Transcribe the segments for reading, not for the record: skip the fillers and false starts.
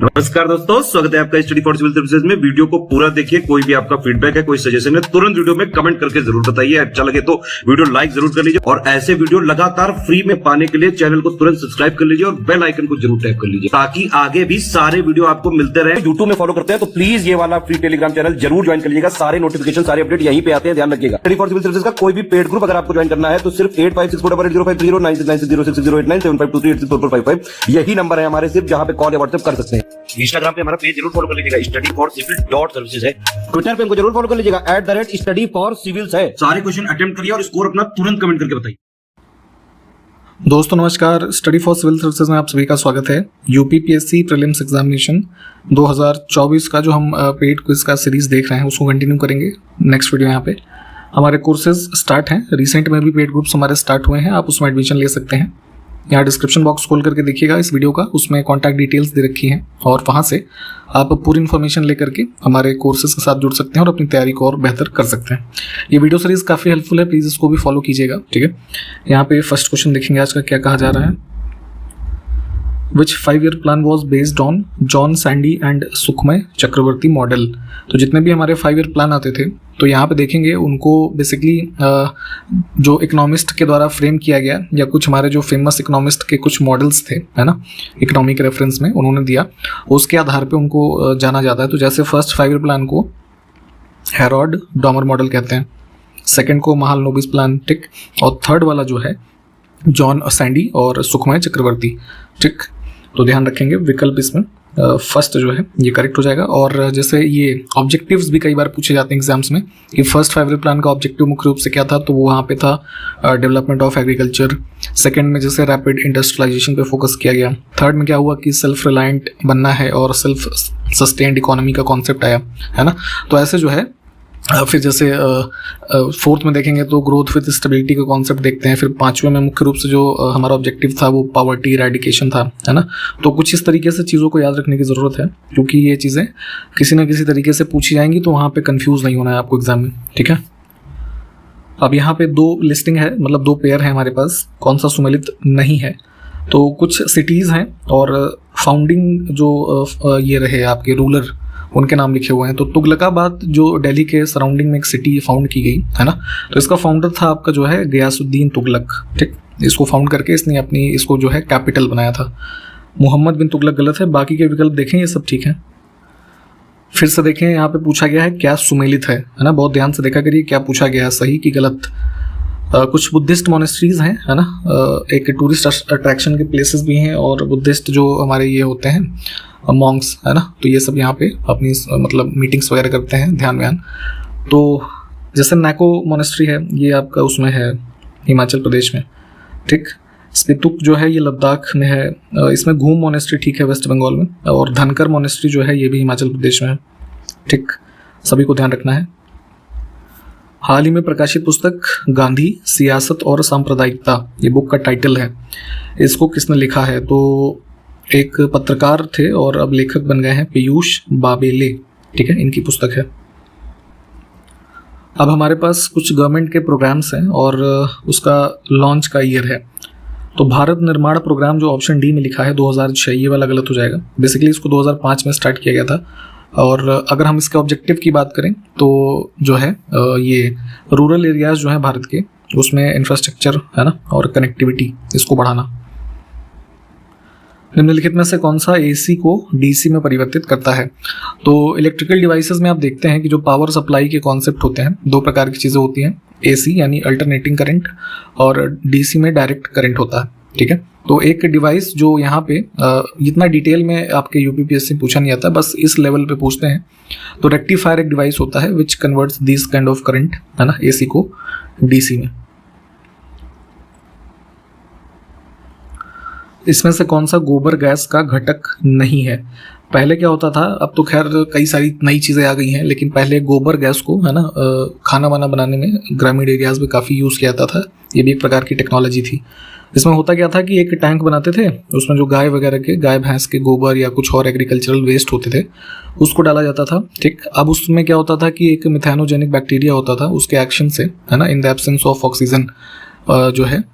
नमस्कार दोस्तों, स्वागत है आपका स्टडी फॉर सिविल सर्विसेज में। वीडियो को पूरा देखिए। कोई भी आपका फीडबैक है, कोई सजेशन है, तुरंत वीडियो में कमेंट करके जरूर बताइए। अच्छा लगे तो वीडियो लाइक जरूर कर लीजिए और ऐसे वीडियो लगातार फ्री में पाने के लिए चैनल को तुरंत सब्सक्राइब कर लीजिए और बेल आइकन को जरूर टैप कर लीजिए ताकि आगे भी सारे वीडियो आपको मिलते रहे। यूट्यूब में फॉलो करते हैं तो प्लीज ये वाला फ्री टेलीग्राम चैनल जरूर ज्वाइन कर लीजिएगा। सारे नोटिफिकेशन, सारे अपडेट यहीं पे आते हैं, ध्यान रखिएगा। स्टडी फॉर सिविल सर्विसेज का कोई भी पेड ग्रुप अगर आपको ज्वाइन करना है तो सिर्फ 856480560660897523864455 यही नंबर है हमारे, सिर्फ जहां पे कॉल या व्हाट्सएप कर सकते हैं। इंस्टाग्राम पे हमारा पेज जरूर फॉलो कर लीजिएगा, studyforcivil.services है। ट्विटर पे हमको जरूर फॉलो कर लीजिएगा, @studyforcivils है। सारे क्वेश्चन अटेम्प्ट करिए और स्कोर अपना तुरंत कमेंट करके बताइए। दोस्तों नमस्कार, स्टडी फॉर सिविल सर्विसेज में आप सभी का स्वागत है। यूपीपीएससी प्रीलिम्स एग्जामिनेशन 2024 का जो हम पेड क्विज का सीरीज देख रहे हैं उसको कंटिन्यू करेंगे। नेक्स्ट वीडियो यहाँ पे हमारे कोर्सेज स्टार्ट हैं। रिसेंट में भी पेड ग्रुप्स हमारे स्टार्ट हुए हैं, आप उसमें एडमिशन ले सकते हैं। यहाँ डिस्क्रिप्शन बॉक्स खोल करके देखिएगा इस वीडियो का, उसमें कॉन्टैक्ट डिटेल्स दे रखी हैं और वहाँ से आप पूरी इन्फॉर्मेशन लेकर के हमारे कोर्सेज के साथ जुड़ सकते हैं और अपनी तैयारी को और बेहतर कर सकते हैं। ये वीडियो सीरीज काफ़ी हेल्पफुल है, प्लीज़ इसको भी फॉलो कीजिएगा, ठीक है। यहाँ पे फर्स्ट क्वेश्चन देखेंगे आज का क्या कहा जा रहा है। विच 5-year plan was based on John Sandy and सुखमय चक्रवर्ती मॉडल। तो जितने भी हमारे 5-year प्लान आते थे तो यहाँ पे देखेंगे उनको बेसिकली जो इकोनॉमिस्ट के द्वारा फ्रेम किया गया या कुछ हमारे जो फेमस इकोनॉमिस्ट के कुछ मॉडल्स थे, है ना, इकोनॉमिक रेफरेंस में उन्होंने दिया, उसके आधार पे उनको जाना जाता है। तो जैसे फर्स्ट 5-year प्लान को हेरोड डॉमर मॉडल कहते हैं, सेकेंड को महालनोबिस प्लान, ठीक, और थर्ड वाला जो है जॉन सैंडी और सुखमय चक्रवर्ती, ठीक। तो ध्यान रखेंगे विकल्प इसमें फर्स्ट जो है ये करेक्ट हो जाएगा। और जैसे ये ऑब्जेक्टिव्स भी कई बार पूछे जाते हैं एग्जाम्स में कि फर्स्ट 5-year प्लान का ऑब्जेक्टिव मुख्य रूप से क्या था, तो वो वहाँ पे था डेवलपमेंट ऑफ एग्रीकल्चर। सेकंड में जैसे रैपिड इंडस्ट्रियलाइजेशन पे फोकस किया गया। थर्ड में क्या हुआ कि सेल्फ रिलायंट बनना है और सेल्फ सस्टेन्ड इकोनॉमी का कॉन्सेप्ट आया, है ना। तो ऐसे जो है फिर जैसे फोर्थ में देखेंगे तो ग्रोथ विद स्टेबिलिटी का कॉन्सेप्ट देखते हैं। फिर पांचवें में मुख्य रूप से जो हमारा ऑब्जेक्टिव था वो पॉवर्टी इरेडिकेशन था, है ना। तो कुछ इस तरीके से चीज़ों को याद रखने की ज़रूरत है क्योंकि ये चीज़ें किसी न किसी तरीके से पूछी जाएंगी, तो वहाँ पे कंफ्यूज नहीं होना है आपको एग्जाम में, ठीक है। अब यहाँ पे दो लिस्टिंग है, मतलब दो पेयर है हमारे पास, कौन सा सुमेलित नहीं है। तो कुछ सिटीज़ हैं और फाउंडिंग जो ये रहे आपके रूलर, उनके नाम लिखे हुए हैं। तो तुगलकाबाद जो दिल्ली के सराउंडिंग में एक सिटी फाउंड की गई, है ना, तो इसका फाउंडर था आपका जो है गयासुद्दीन तुगलक, ठीक। इसको फाउंड करके इसने अपनी इसको जो है कैपिटल बनाया था। मोहम्मद बिन तुगलक गलत है, बाकी के विकल्प देखें ये सब ठीक है। फिर से देखें यहाँ पे पूछा गया है क्या सुमेलित है ना, बहुत ध्यान से देखा करिए क्या पूछा गया है, सही कि गलत। कुछ बुद्धिस्ट मोनेस्ट्रीज हैं, है ना, एक टूरिस्ट अट्रैक्शन के प्लेसेस भी हैं और बुद्धिस्ट जो हमारे ये होते हैं मॉन्क्स, है ना, तो ये सब यहाँ पे अपनी मतलब मीटिंग्स वगैरह करते हैं, ध्यान व्यान। तो जैसे नैको मोनेस्ट्री है, ये आपका उसमें है हिमाचल प्रदेश में, ठीक। स्पितुक जो है ये लद्दाख में है। इसमें घूम मोनेस्ट्री ठीक है वेस्ट बंगाल में, और धनकर मोनेस्ट्री जो है ये भी हिमाचल प्रदेश में है, ठीक। सभी को ध्यान रखना है। हाल ही में प्रकाशित पुस्तक गांधी, सियासत और सांप्रदायिकता, ये बुक का टाइटल है, इसको किसने लिखा है। तो एक पत्रकार थे और अब लेखक बन गए हैं पीयूष बाबेले, ठीक है, इनकी पुस्तक है। अब हमारे पास कुछ गवर्नमेंट के प्रोग्राम्स हैं और उसका लॉन्च का ईयर है। तो भारत निर्माण प्रोग्राम जो ऑप्शन डी में लिखा है 2006, ये वाला गलत हो जाएगा। बेसिकली इसको 2005 में स्टार्ट किया गया था। और अगर हम इसके ऑब्जेक्टिव की बात करें तो जो है ये रूरल एरियाज जो है भारत के, उसमें इंफ्रास्ट्रक्चर, है ना, और कनेक्टिविटी, इसको बढ़ाना। निम्नलिखित में से कौन सा एसी को डीसी में परिवर्तित करता है। तो इलेक्ट्रिकल डिवाइसेस में आप देखते हैं कि जो पावर सप्लाई के कॉन्सेप्ट होते हैं, दो प्रकार की चीज़ें होती हैं, एसी यानी अल्टरनेटिंग करंट और डीसी में डायरेक्ट करंट होता है, ठीक है। तो एक डिवाइस जो यहाँ पे इतना डिटेल में आपके यूपीपीएससी पूछा नहीं आता, बस इस लेवल पे पूछते हैं। तो रेक्टिफायर एक डिवाइस होता है which converts this kind of current, है ना, एसी को डीसी में। इसमें से कौन सा गोबर गैस का घटक नहीं है। पहले क्या होता था, अब तो खैर कई सारी नई चीज़ें आ गई हैं, लेकिन पहले गोबर गैस को, है ना, खाना वाना बनाने में ग्रामीण एरियाज में काफ़ी यूज़ किया जाता था। ये भी एक प्रकार की टेक्नोलॉजी थी। इसमें होता क्या था कि एक टैंक बनाते थे, उसमें जो गाय वगैरह के, गाय भैंस के गोबर या कुछ और एग्रीकल्चरल वेस्ट होते थे उसको डाला जाता था, ठीक। अब उसमें क्या होता था कि एक मिथेनोजेनिक बैक्टीरिया होता था, उसके एक्शन से, है ना, in the absence of oxygen जो है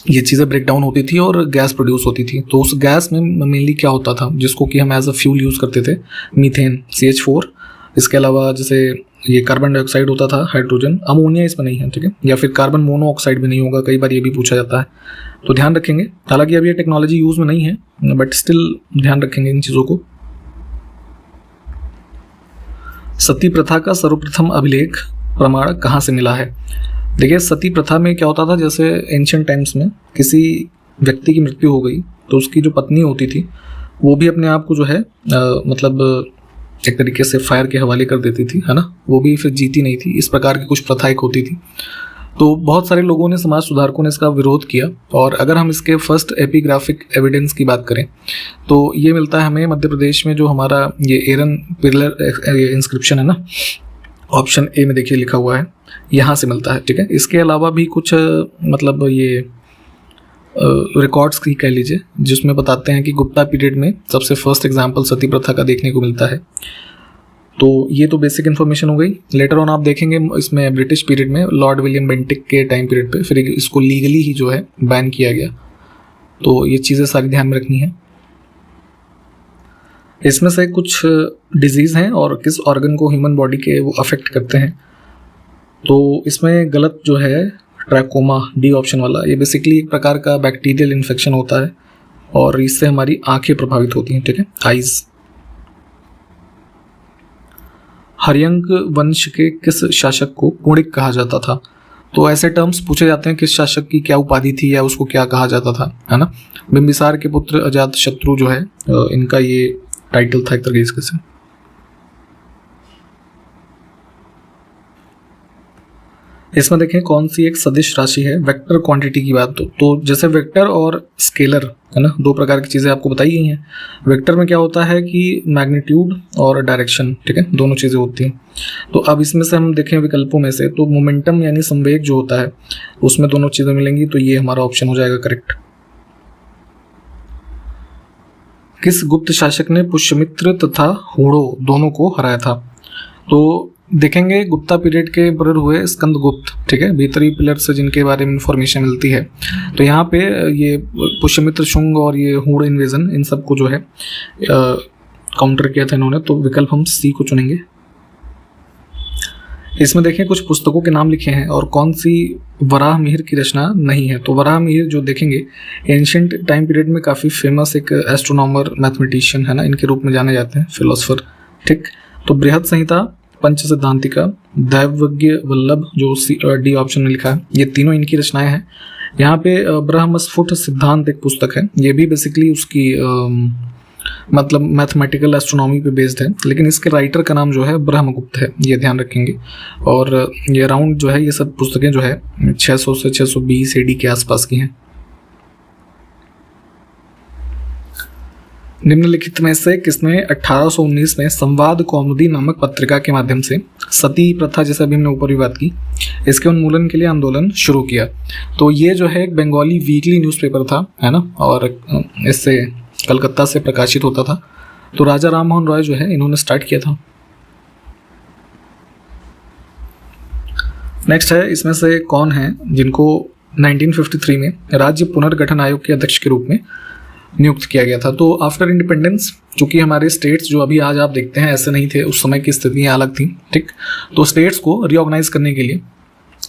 ये चीज़ें ब्रेक डाउन होती थी और गैस प्रोड्यूस होती थी। तो उस गैस में मेनली क्या होता था, जिसको कि हम एज अ फ्यूल यूज़ करते थे, मीथेन CH4। इसके अलावा जैसे ये कार्बन डाइऑक्साइड होता था, हाइड्रोजन, अमोनिया इसमें नहीं है, ठीक है, या फिर कार्बन मोनोऑक्साइड भी नहीं होगा, कई बार ये भी पूछा जाता है, तो ध्यान रखेंगे। हालांकि अभी ये टेक्नोलॉजी यूज़ में नहीं है, बट स्टिल ध्यान रखेंगे इन चीज़ों को। सती प्रथा का सर्वप्रथम अभिलेख प्रमाण कहाँ से मिला है? देखिए, सती प्रथा में क्या होता था, जैसे एंशिएंट टाइम्स में किसी व्यक्ति की मृत्यु हो गई तो उसकी जो पत्नी होती थी वो भी अपने आप को जो है मतलब एक तरीके से फायर के हवाले कर देती थी, है ना, वो भी फिर जीती नहीं थी। इस प्रकार की कुछ प्रथाएं होती थी। तो बहुत सारे लोगों ने, समाज सुधारकों ने इसका विरोध किया। और अगर हम इसके फर्स्ट एपिग्राफिक एविडेंस की बात करें तो ये मिलता है हमें मध्य प्रदेश में, जो हमारा ये एरन पिलर इंस्क्रिप्शन है ना, ऑप्शन ए में देखिए लिखा हुआ है, यहाँ से मिलता है, ठीक है। इसके अलावा भी कुछ मतलब ये रिकॉर्ड्स की कह लीजिए, जिसमें बताते हैं कि गुप्ता पीरियड में सबसे फर्स्ट एग्जाम्पल सती प्रथा का देखने को मिलता है। तो ये तो बेसिक इन्फॉर्मेशन हो गई। लेटर ऑन आप देखेंगे इसमें ब्रिटिश पीरियड में लॉर्ड विलियम बेंटिक के टाइम पीरियड पे फिर इसको लीगली ही जो है बैन किया गया। तो ये चीज़ें सारी ध्यान में रखनी है। इसमें से कुछ डिजीज़ हैं और किस ऑर्गन को ह्यूमन बॉडी के वो अफेक्ट करते हैं। तो इसमें गलत जो है ट्रैकोमा, डी ऑप्शन वाला, ये बेसिकली एक प्रकार का बैक्टीरियल इन्फेक्शन होता है और इससे हमारी आंखें प्रभावित होती हैं, ठीक है, आइज़। हर्यंक वंश के किस शासक को पुणिक कहा जाता था? तो ऐसे टर्म्स पूछे जाते हैं, किस शासक की क्या उपाधि थी या उसको क्या कहा जाता था, है ना। बिंबिसार के पुत्र अजातशत्रु जो है, इनका ये टाइटल था एक तरीके से। इसमें देखें कौन सी एक सदिश राशि है। वेक्टर क्वांटिटी की बात तो जैसे वेक्टर और स्केलर, है ना, दो प्रकार की चीज़ें आपको बताई गई हैं। वेक्टर में क्या होता है कि मैग्नीट्यूड और डायरेक्शन, ठीक है, दोनों चीज़ें होती हैं। तो अब इसमें से हम देखें विकल्पों में से, तो मोमेंटम यानी संवेग जो होता है उसमें दोनों चीज़ें मिलेंगी, तो ये हमारा ऑप्शन हो जाएगा करेक्ट। किस गुप्त शासक ने पुष्यमित्र तथा हूणों दोनों को हराया था? तो देखेंगे गुप्ता पीरियड के एम्परर हुए स्कंदगुप्त, ठीक है, भीतरी पिलर से जिनके बारे में इंफॉर्मेशन मिलती है। तो यहाँ पे ये पुष्यमित्र, शुंग और ये हूण इन्वेजन, इन सब को जो है काउंटर किया था इन्होंने। तो विकल्प हम सी को चुनेंगे। इसमें देखें कुछ पुस्तकों के नाम लिखे हैं और कौन सी वराह मिहिर की रचना नहीं है। तो वराह मिहिर जो देखेंगे एंशिएंट टाइम पीरियड में काफ़ी फेमस एक एस्ट्रोनॉमर, मैथमेटिशियन, है ना, इनके रूप में जाने जाते हैं, फिलोसफर, ठीक। तो बृहद संहिता, पंच सिद्धांतिका, दैवज्ञ वल्लभ जो डी ऑप्शन में लिखा है, ये तीनों इनकी रचनाएं हैं। यहाँ पे ब्रह्मस्फुट सिद्धांत एक पुस्तक है, ये भी बेसिकली उसकी मतलब मैथमेटिकल एस्ट्रोनॉमी पे बेस्ड है, लेकिन इसके राइटर का नाम जो है ब्रह्मगुप्त है, ये ध्यान रखेंगे। और ये अराउंड जो है ये सब पुस्तकें जो है 600 से 620 AD के आसपास की हैं। निम्नलिखित में से किसने 1819 में संवाद कौमुदी नामक पत्रिका के माध्यम से सती प्रथा, जैसे अभी हमने ऊपर भी बात की, इसके उन्मूलन के लिए आंदोलन शुरू किया? तो ये जो है एक बंगाली वीकली न्यूज़पेपर था, है ना, और इससे कलकत्ता से प्रकाशित होता था। तो राजा राम मोहन रॉय जो है इन्होंने स्टार्ट किया था। नेक्स्ट है, इसमें से कौन है जिनको 1953 में राज्य पुनर्गठन आयोग के अध्यक्ष के रूप में नियुक्त किया गया था? तो आफ्टर इंडिपेंडेंस, चूंकि हमारे स्टेट्स जो अभी आज आप देखते हैं ऐसे नहीं थे, उस समय की स्थितियाँ अलग थी, ठीक। तो स्टेट्स को रिऑर्गेनाइज करने के लिए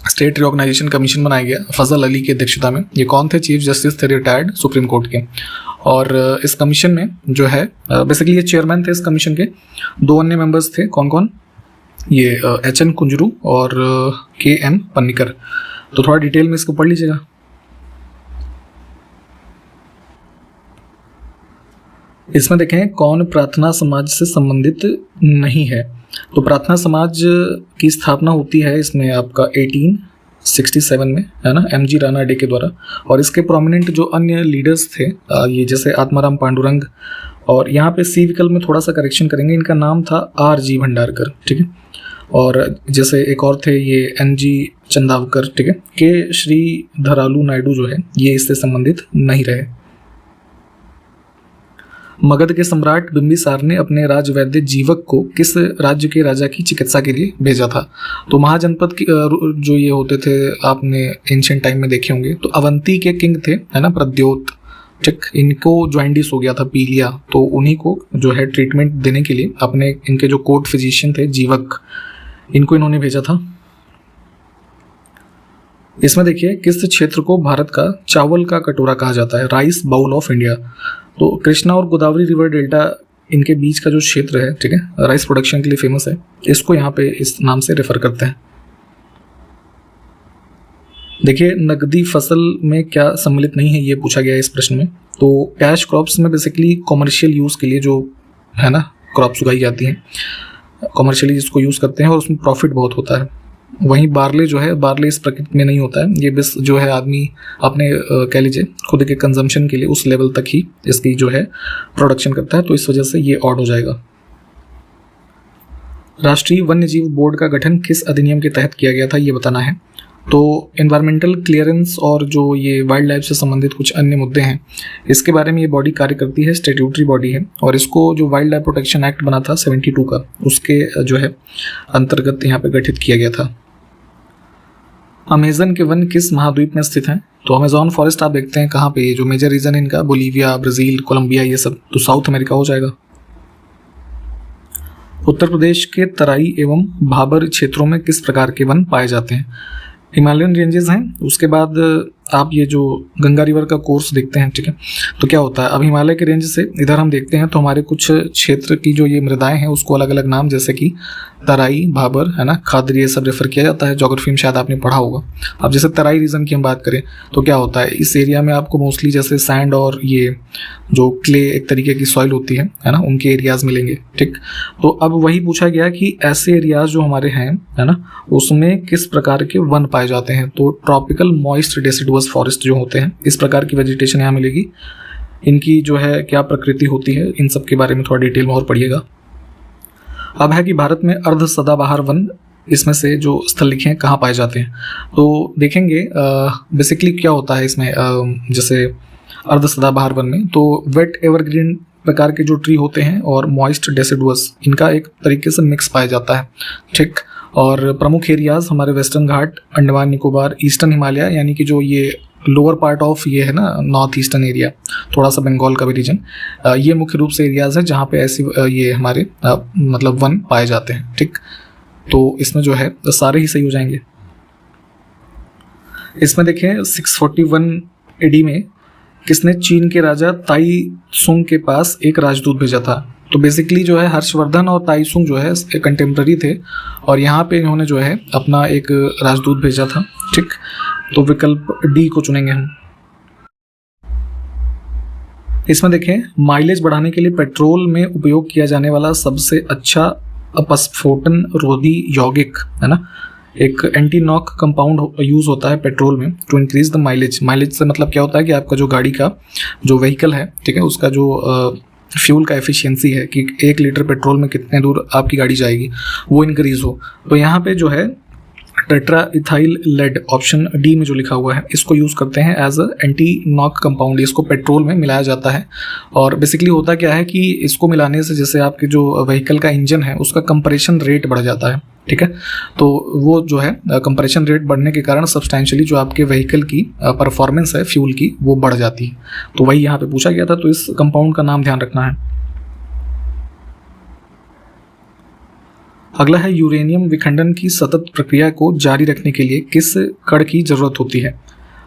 स्टेट रिऑर्गेनाइजेशन कमीशन बनाया गया फजल अली की अध्यक्षता में। ये कौन थे? चीफ जस्टिस थे रिटायर्ड सुप्रीम कोर्ट के। और इस कमीशन में जो है बेसिकली ये चेयरमैन थे इस कमीशन के। दो अन्य मेंबर्स थे, कौन कौन? ये HN कुंजरू और KM पन्निकर। तो थोड़ा डिटेल में इसको पढ़ लीजिएगा। इसमें देखें कौन प्रार्थना समाज से संबंधित नहीं है। तो प्रार्थना समाज की स्थापना होती है इसमें आपका 1867 में, है ना, MG राणा डे के द्वारा। और इसके प्रोमिनेंट जो अन्य लीडर्स थे ये जैसे आत्माराम पांडुरंग, और यहाँ पे सी विकल्प में थोड़ा सा करेक्शन करेंगे, इनका नाम था RG भंडारकर, ठीक है। और जैसे एक और थे ये NG चंदावकर, ठीक है। के श्री धरालू नायडू जो है ये इससे संबंधित नहीं रहे। मगध के सम्राट बिंबिसार ने अपने राजवैद्य जीवक को किस राज्य के राजा की चिकित्सा के लिए भेजा था? तो महाजनपद की जो ये होते थे आपने एंशिएंट टाइम में देखे होंगे, तो अवंती के किंग थे, है ना, प्रद्योत, ठीक, इनको जॉइंडिस हो गया था, पीलिया, तो उन्हीं को जो है ट्रीटमेंट देने के लिए अपने इनके जो कोर्ट फिजिशियन थे जीवक, इनको इन्होंने भेजा था। इसमें देखिए किस क्षेत्र को भारत का चावल का कटोरा कहा जाता है? Rice bowl of India. तो कृष्णा और गोदावरी रिवर डेल्टा इनके बीच का जो क्षेत्र है, ठीक है, राइस प्रोडक्शन के लिए फेमस है, इसको यहाँ पे इस नाम से रेफर करते हैं। देखिए नकदी फसल में क्या सम्मिलित नहीं है, ये पूछा गया है इस प्रश्न में। तो कैश क्रॉप्स में बेसिकली कॉमर्शियल यूज़ के लिए जो है ना क्रॉप्स उगाई जाती हैं, कॉमर्शियली जिसको यूज़ करते हैं और उसमें प्रॉफिट बहुत होता है। वहीं बार्ले जो है, बार्ले इस प्रकृति में नहीं होता है, ये बस जो है आदमी अपने कह लीजिए खुद के कंजम्पशन के लिए उस लेवल तक ही इसकी जो है प्रोडक्शन करता है, तो इस वजह से ये ऑड हो जाएगा। राष्ट्रीय वन्यजीव बोर्ड का गठन किस अधिनियम के तहत किया गया था, ये बताना है। तो एनवायरमेंटल क्लियरेंस और जो ये वाइल्ड लाइफ से संबंधित कुछ अन्य मुद्दे हैं, इसके बारे में ये बॉडी कार्य करती है, स्टैट्यूटरी बॉडी है, और इसको जो वाइल्ड लाइफ प्रोटेक्शन एक्ट बना था 72 का, उसके जो है अंतर्गत यहाँ पे गठित किया गया था। अमेज़न के वन किस महाद्वीप में स्थित हैं? तो अमेज़न फॉरेस्ट आप देखते हैं कहाँ पे, ये जो मेजर रीजन है इनका बोलीविया, ब्राज़ील, कोलंबिया, ये सब तो साउथ अमेरिका हो जाएगा। उत्तर प्रदेश के तराई एवं भाबर क्षेत्रों में किस प्रकार के वन पाए जाते हैं? हिमालयन रेंजेस हैं, उसके बाद आप ये जो गंगा रिवर का कोर्स देखते हैं, ठीक है, तो क्या होता है, अब हिमालय के रेंज से इधर हम देखते हैं तो हमारे कुछ क्षेत्र की जो ये मृदाएं हैं उसको अलग अलग नाम, जैसे कि तराई, भाबर, है ना, खाद्री, ये सब रेफर किया जाता है। ज्योग्राफी में शायद आपने पढ़ा होगा। अब जैसे तराई रीजन की हम बात करें तो क्या होता है, इस एरिया में आपको मोस्टली जैसे सैंड और ये जो क्ले एक तरीके की सॉइल होती है ना, उनके एरियाज मिलेंगे, ठीक। तो अब वही पूछा गया कि ऐसे एरियाज जो हमारे हैं, है ना, उसमें किस प्रकार के वन पाए जाते हैं? तो ट्रॉपिकल मॉइस्ट डेसिडुअस फॉरेस्ट जो होते हैं, इस प्रकार की वेजिटेशन यहाँ मिलेगी। इनकी जो है क्या प्रकृति होती है, इन सब के बारे में थोड़ा डिटेल में और पढ़िएगा। अब है कि भारत में अर्ध सदाबहार वन, इसमें से जो स्थल लिखे हैं कहाँ पाए जाते हैं? तो देखेंगे बेसिकली क्या होता है इसमें, जैसे अर्ध सदाबहार वन में तो वेट एवरग्रीन प्रकार के जो ट्री होते हैं और मॉइस्ट डेसिडुअस, इनका एक तरीके से मिक्स पाया जाता है, ठीक। और प्रमुख एरियाज हमारे वेस्टर्न घाट, अंडमान निकोबार, ईस्टर्न हिमालय, यानी कि जो ये लोअर पार्ट ऑफ ये है ना नॉर्थ ईस्टर्न एरिया, थोड़ा सा बंगाल का भी रीजन, ये मुख्य रूप से एरियाज है जहाँ पे ऐसी ये हमारे मतलब वन पाए जाते हैं, ठीक। तो इसमें जो है सारे ही सही हो जाएंगे। इसमें देखें 641 AD में किसने चीन के राजा ताई सुंग के पास एक राजदूत भेजा था? तो बेसिकली जो है हर्षवर्धन और ताई सुंग जो है कंटेम्प्रेरी थे, और यहाँ पे इन्होंने जो है अपना एक राजदूत भेजा था, ठीक। तो विकल्प डी को चुनेंगे हम। इसमें देखें माइलेज बढ़ाने के लिए पेट्रोल में उपयोग किया जाने वाला सबसे अच्छा अपस्फोटन रोधी यौगिक, है ना, एक एंटी नॉक कंपाउंड यूज़ होता है पेट्रोल में to increase the mileage. Mileage से मतलब क्या होता है कि आपका जो गाड़ी का जो व्हीकल है, ठीक है, उसका जो फ्यूल का एफिशिएंसी है कि 1 लीटर पेट्रोल में कितने दूर आपकी गाड़ी जाएगी, वो इंक्रीज हो। तो यहाँ पे जो है tetra ethyl lead option D में जो लिखा हुआ है, इसको यूज़ करते हैं as a anti knock compound. इसको पेट्रोल में मिलाया जाता है, और बेसिकली होता क्या है कि इसको मिलाने से जैसे आपके जो व्हीकल का इंजन है उसका कंप्रेशन रेट बढ़ जाता है, ठीक है। तो वो जो है कंप्रेशन रेट बढ़ने के कारण सब्सटैंशियली जो आपके व्हीकल की परफॉर्मेंस है फ्यूल की, वो बढ़ जाती है। तो वही यहाँ पे पूछा गया था, तो इस कंपाउंड का नाम ध्यान रखना है। अगला है यूरेनियम विखंडन की सतत प्रक्रिया को जारी रखने के लिए किस कण की जरूरत होती है?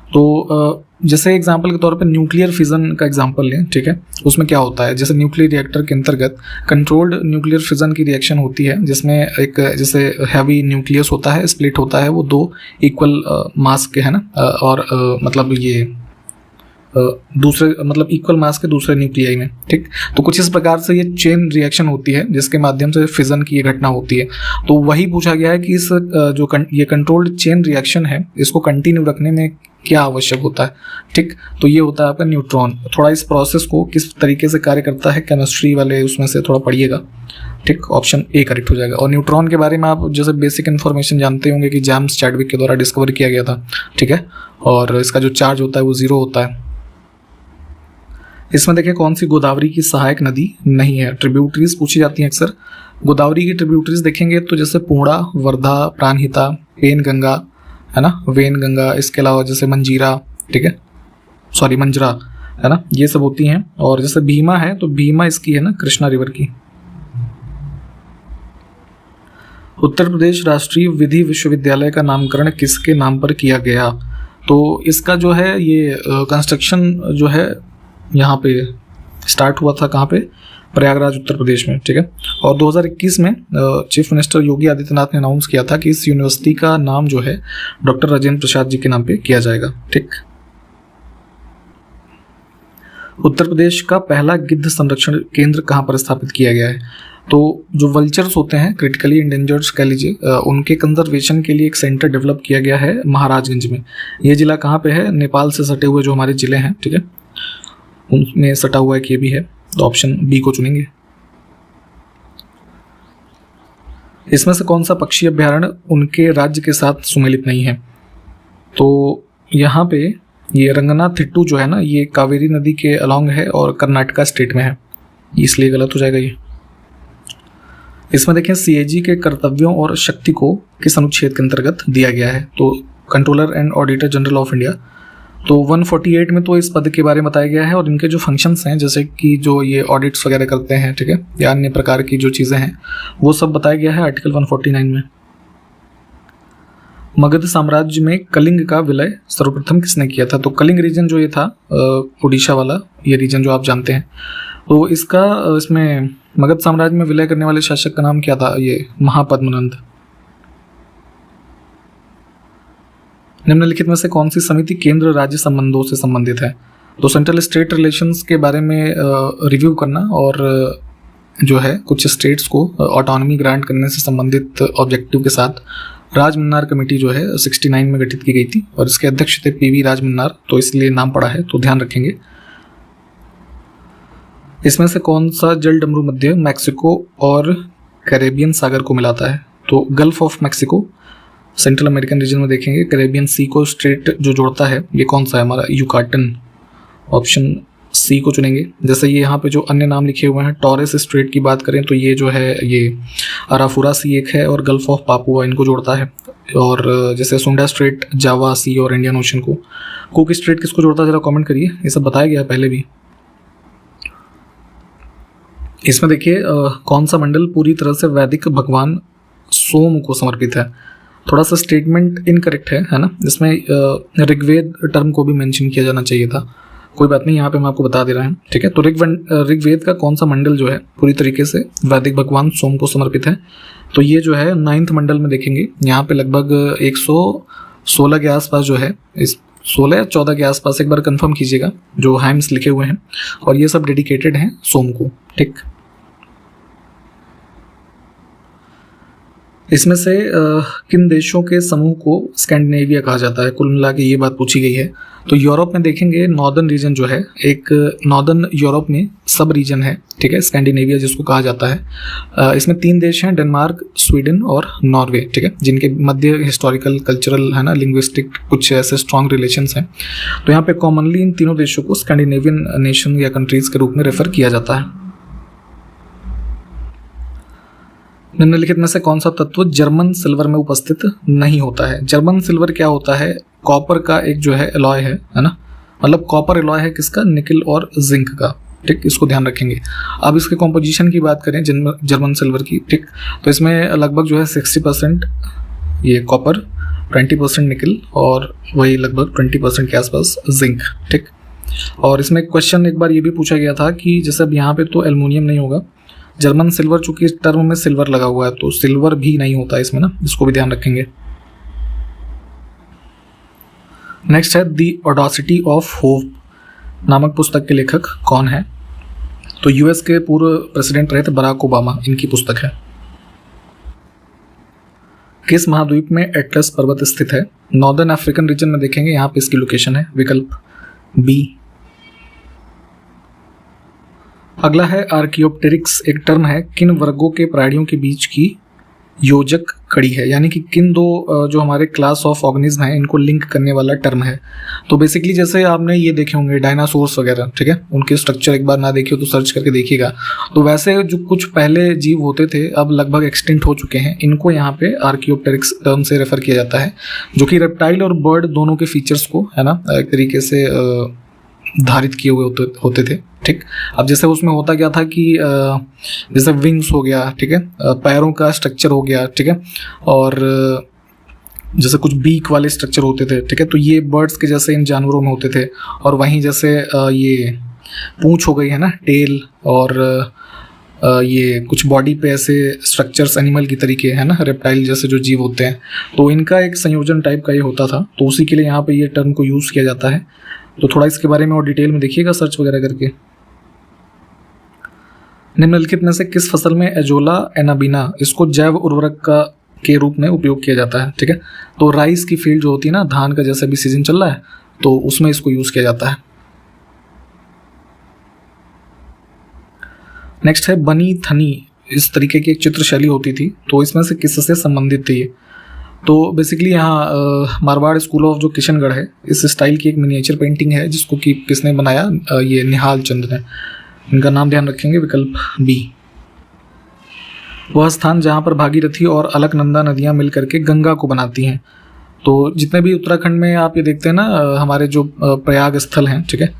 तो जैसे एग्जांपल के तौर पर न्यूक्लियर फिजन का एग्जांपल लें, ठीक है, उसमें क्या होता है, जैसे न्यूक्लियर रिएक्टर के अंतर्गत कंट्रोल्ड न्यूक्लियर फिजन की रिएक्शन होती है, जिसमें एक जैसे हैवी न्यूक्लियस होता है, स्प्लिट होता है, वो 2 इक्वल मास के है ना, और मतलब ये दूसरे मतलब इक्वल मास के दूसरे न्यूक्लियाई में, ठीक। तो कुछ इस प्रकार से ये चेन रिएक्शन होती है जिसके माध्यम से फिजन की ये घटना होती है। तो वही पूछा गया है कि इस जो ये कंट्रोल्ड चेन रिएक्शन है, इसको कंटिन्यू रखने में क्या आवश्यक होता है, ठीक। तो ये होता है आपका न्यूट्रॉन। थोड़ा इस प्रोसेस को किस तरीके से कार्य करता है केमिस्ट्री वाले उसमें से थोड़ा पढ़िएगा, ठीक। ऑप्शन ए करेक्ट हो जाएगा। और न्यूट्रॉन के बारे में आप जैसे बेसिक इन्फॉर्मेशन जानते होंगे कि जेम्स चैडविक के द्वारा डिस्कवर किया गया था, ठीक है, और इसका जो चार्ज होता है वो 0 होता है। इसमें देखिए कौन सी गोदावरी की सहायक नदी नहीं है। ट्रिब्यूटरीज पूछी जाती हैं अक्सर। गोदावरी की ट्रिब्यूटरीज देखेंगे तो जैसे पूर्णा, वर्धा, प्राणहिता, पेन गंगा, है ना, वेन गंगा, इसके अलावा जैसे मंजीरा, ठीक है, सॉरी मंजरा, है ना, ये सब होती हैं। और जैसे भीमा है तो भीमा इसकी है ना कृष्णा रिवर की। उत्तर प्रदेश राष्ट्रीय विधि विश्वविद्यालय का नामकरण किसके नाम पर किया गया? तो इसका जो है ये कंस्ट्रक्शन जो है यहाँ पे स्टार्ट हुआ था, कहाँ पे? प्रयागराज, उत्तर प्रदेश में, ठीक है। और 2021 में चीफ मिनिस्टर योगी आदित्यनाथ ने अनाउंस किया था कि इस यूनिवर्सिटी का नाम जो है डॉक्टर राजेंद्र प्रसाद जी के नाम पे किया जाएगा, ठीक। उत्तर प्रदेश का पहला गिद्ध संरक्षण केंद्र कहाँ पर स्थापित किया गया है? तो जो वल्चर्स होते हैं, क्रिटिकली इंडेंजर्ड कह लीजिए, उनके कंजर्वेशन के लिए एक सेंटर डेवलप किया गया है महाराजगंज में। ये जिला कहाँ पे है? नेपाल से सटे हुए जो हमारे जिले हैं, ठीक है, उनमें सटा हुआ एक ये भी है, तो ऑप्शन बी को चुनेंगे। इसमें से कौन सा पक्षी अभ्यारण्य उनके राज्य के साथ सुमेलित नहीं है? तो यहाँ पे ये रंगनाथिट्टू जो है ना, ये कावेरी नदी के अलोंग है और कर्नाटका स्टेट में है, इसलिए गलत हो जाएगा ये। इसमें देखें सीएजी के कर्तव्यों और शक्ति को किस अनुच्छेद के अंतर्गत दिया गया है? तो controller and auditor general of India. तो 148 में तो इस पद के बारे में बताया गया है और इनके जो फंक्शंस हैं, जैसे कि जो ये ऑडिट्स वगैरह करते हैं, ठीक है, या अन्य प्रकार की जो चीज़ें हैं, वो सब बताया गया है आर्टिकल 149 में। मगध साम्राज्य में कलिंग का विलय सर्वप्रथम किसने किया था? तो कलिंग रीजन जो ये था, उड़ीसा वाला ये रीजन जो आप जानते हैं, तो इसमें मगध साम्राज्य में विलय करने वाले शासक का नाम क्या था? ये महापद्मनंद। निम्नलिखित में से कौन सी समिति केंद्र राज्य संबंधों से संबंधित है? तो सेंट्रल स्टेट रिलेशंस के बारे में रिव्यू करना और जो है कुछ स्टेट्स को ऑटोनॉमी ग्रांट करने से संबंधित ऑब्जेक्टिव के साथ राजमन्नार कमेटी जो है 69 में गठित की गई थी और इसके अध्यक्ष थे पीवी राजमन्नार, तो इसलिए नाम पड़ा है, तो ध्यान रखेंगे। इसमें से कौन सा जल डमरू मध्य मैक्सिको और कैरेबियन सागर को मिलाता है? तो gulf of Mexico, central American region में देखेंगे कैरेबियन सी को स्ट्रेट जो जोड़ता है, ये कौन सा है हमारा? युकाटन, ऑप्शन सी को चुनेंगे। जैसे ये यहाँ पे जो अन्य नाम लिखे हुए हैं, टॉरेस स्ट्रेट की बात करें तो ये जो है ये अराफुरा सी एक है और गल्फ ऑफ पापुआ इनको जोड़ता है। और जैसे सुंडा स्ट्रेट जावा सी और इंडियन ओशन को। कुक स्ट्रेट किसको जोड़ता है जरा कमेंट करिए, ये सब बताया गया पहले भी। इसमें देखिए कौन सा मंडल पूरी तरह से वैदिक भगवान सोम को समर्पित है? थोड़ा सा स्टेटमेंट इनकरेक्ट है ना, इसमें ऋग्वेद टर्म को भी मेंशन किया जाना चाहिए था, कोई बात नहीं, यहाँ पे मैं आपको बता दे रहा हूँ, ठीक है। तो ऋग्वेद का कौन सा मंडल जो है पूरी तरीके से वैदिक भगवान सोम को समर्पित है? तो ये जो है 9th मंडल में देखेंगे, यहाँ पे लगभग 116 के आसपास जो है, इस 16 या 14 के आसपास, एक बार कंफर्म कीजिएगा, जो हाइम्स लिखे हुए हैं, और ये सब डेडिकेटेड हैं सोम को, ठीक। इसमें से किन देशों के समूह को स्कैंडिनेविया कहा जाता है? कुल मिला के ये बात पूछी गई है। तो यूरोप में देखेंगे नॉर्दर्न रीजन जो है, एक नॉर्दर्न यूरोप में सब रीजन है, ठीक है, स्कैंडिनेविया जिसको कहा जाता है। इसमें 3 देश हैं, डेनमार्क, स्वीडन और नॉर्वे, ठीक है, जिनके मध्य हिस्टोरिकल, कल्चरल, है ना, लिंग्विस्टिक कुछ ऐसे स्ट्रॉन्ग रिलेशंस हैं। तो यहाँ पे कॉमनली इन तीनों देशों को स्कैंडिनेवियन नेशन या कंट्रीज के रूप में रेफर किया जाता है। निम्नलिखित में से कौन सा तत्व जर्मन सिल्वर में उपस्थित नहीं होता है? जर्मन सिल्वर क्या होता है? कॉपर का एक जो है एलॉय है ना, मतलब कॉपर एलॉय है किसका? निकल और जिंक का, ठीक, इसको ध्यान रखेंगे। अब इसके कॉम्पोजिशन की बात करें जर्मन सिल्वर की, ठीक, तो इसमें लगभग जो है 60% ये कॉपर, 20% निकल और वही लगभग 20% के आसपास जिंक, ठीक। और इसमें क्वेश्चन एक बार ये भी पूछा गया था कि जैसे अब यहाँ पे तो एल्युमिनियम नहीं होगा, जर्मन सिल्वर, चूंकि इस टर्म में सिल्वर लगा हुआ है तो सिल्वर भी नहीं होता इसमें ना, इसको भी ध्यान रखेंगे। नेक्स्ट है द ऑडासिटी ऑफ होप नामक पुस्तक के लेखक कौन है? तो यूएस के पूर्व प्रेसिडेंट रहे थे बराक ओबामा, इनकी पुस्तक है। किस महाद्वीप में एटलस पर्वत स्थित है? नॉर्दर्न अफ्रीकन रीजन में देखेंगे, यहाँ पे इसकी लोकेशन है, विकल्प बी। अगला है आर्कियोप्टेरिक्स, एक टर्म है किन वर्गों के प्राणियों के बीच की योजक कड़ी है, यानी कि किन दो जो हमारे क्लास ऑफ ऑर्गेनिज्म हैं इनको लिंक करने वाला टर्म है। तो बेसिकली जैसे आपने ये देखे होंगे डायनासोर्स वगैरह, ठीक है, उनके स्ट्रक्चर एक बार ना देखे हो तो सर्च करके देखिएगा। तो वैसे जो कुछ पहले जीव होते थे अब लगभग एक्सटिंक्ट हो चुके हैं, इनको यहाँ पे आर्कियोप्टेरिक्स टर्म से रेफर किया जाता है, जो कि रेप्टाइल और बर्ड दोनों के फीचर्स को, है ना, एक तरीके से धारित किए हुए होते थे। ठीक, अब जैसे उसमें होता क्या था कि जैसे विंग्स हो गया, ठीक है, पैरों का स्ट्रक्चर हो गया, ठीक है, और जैसे कुछ बीक वाले स्ट्रक्चर होते थे, ठीक है, तो ये बर्ड्स के जैसे इन जानवरों में होते थे। और वहीं जैसे ये पूंछ हो गई है ना, टेल, और ये कुछ बॉडी पे ऐसे स्ट्रक्चर्स एनिमल की तरीके, है ना, रेप्टाइल जैसे जो जीव होते हैं, तो इनका एक संयोजन टाइप का ये होता था। तो उसी के लिए यहाँ पे ये टर्म को यूज़ किया जाता है। तो थोड़ा इसके बारे में और डिटेल में देखिएगा सर्च वगैरह करके। निम्नलिखित में से किस फसल में एजोला एनाबिना इसको जैव उर्वरक का के रूप में उपयोग किया जाता है? ठीक है, तो राइस की फील्ड जो होती है ना, धान का जैसे भी सीजन चल रहा है, तो उसमें इसको यूज किया जाता है। नेक्स्ट है बनी थनी, इस तरीके की एक चित्र शैली होती थी, तो इसमें से किससे संबंधित थी? तो बेसिकली यहाँ मारवाड़ स्कूल ऑफ जो किशनगढ़ है, इस स्टाइल की एक मिनिएचर पेंटिंग है जिसको कि किसने बनाया, ये निहाल चंद ने। इनका नाम ध्यान रखेंगे, विकल्प बी। वह स्थान जहाँ पर भागीरथी और अलकनंदा नदियाँ मिल करके गंगा को बनाती हैं। तो जितने भी उत्तराखंड में आप ये देखते हैं ना, हमारे जो प्रयाग स्थल हैं, ठीक है,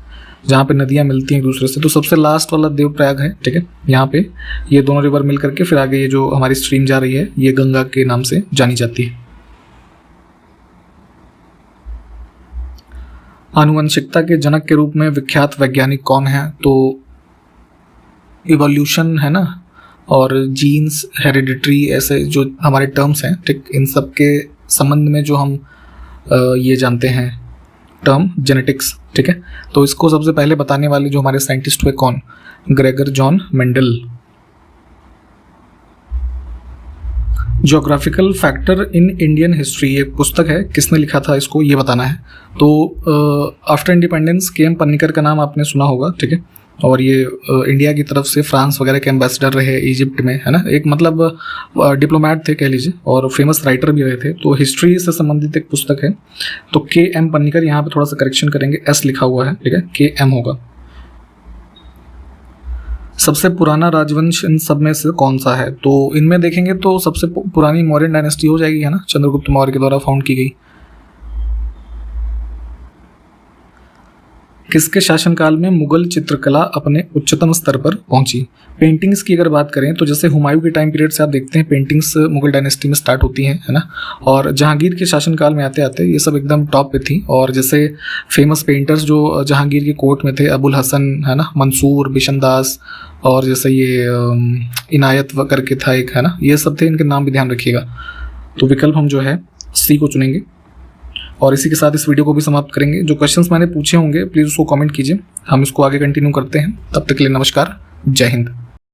जहाँ पे नदियाँ मिलती हैं एक दूसरे से, तो सबसे लास्ट वाला देवप्रयाग है, ठीक है, यहाँ पे ये दोनों रिवर मिल करके फिर आगे ये जो हमारी स्ट्रीम जा रही है ये गंगा के नाम से जानी जाती है। आनुवंशिकता के जनक के रूप में विख्यात वैज्ञानिक कौन है? तो इवोल्यूशन, है ना, और जीन्स, हेरिडिटरी, ऐसे जो हमारे टर्म्स हैं, ठीक, इन सब के संबंध में जो हम ये जानते हैं टर्म जेनेटिक्स, ठीक है, तो इसको सबसे पहले बताने वाले जो हमारे साइंटिस्ट हुए कौन? Gregor John Mendel. Geographical factor in Indian history, ये पुस्तक है, किसने लिखा था इसको ये बताना है। तो आफ्टर इंडिपेंडेंस के.एम. पन्नीकर का नाम आपने सुना होगा, ठीक है, और ये इंडिया की तरफ से फ्रांस वगैरह के एम्बेसडर रहे इजिप्ट में, है ना, एक मतलब डिप्लोमेट थे कह लीजिए, और फेमस राइटर भी रहे थे। तो हिस्ट्री से संबंधित एक पुस्तक है। तो के.एम. पन्नीकर, यहाँ पे थोड़ा सा करेक्शन करेंगे, एस लिखा हुआ है, ठीक है, के.एम. होगा। सबसे पुराना राजवंश इन सब में से कौन सा है? तो इनमें देखेंगे तो सबसे पुरानी मौर्यन डायनेस्टी हो जाएगी, है ना, चंद्रगुप्त मौर्य के द्वारा फाउंड की गई। किसके शासनकाल में मुगल चित्रकला अपने उच्चतम स्तर पर पहुंची? पेंटिंग्स की अगर बात करें तो जैसे हुमायूं के टाइम पीरियड से आप देखते हैं पेंटिंग्स मुगल डायनेस्टी में स्टार्ट होती हैं, है ना, और जहांगीर के शासनकाल में आते आते ये सब एकदम टॉप पे थी। और जैसे फेमस पेंटर्स जो जहांगीर के कोर्ट में थे, अबुल हसन, है ना, मंसूर, बिशनदास, और जैसे ये इनायत करके था एक, है ना, ये सब थे, इनके नाम भी ध्यान रखिएगा। तो विकल्प हम जो है सी को चुनेंगे। और इसी के साथ इस वीडियो को भी समाप्त करेंगे। जो क्वेश्चंस मैंने पूछे होंगे प्लीज़ उसको कमेंट कीजिए, हम इसको आगे कंटिन्यू करते हैं। तब तक के लिए नमस्कार, जय हिंद।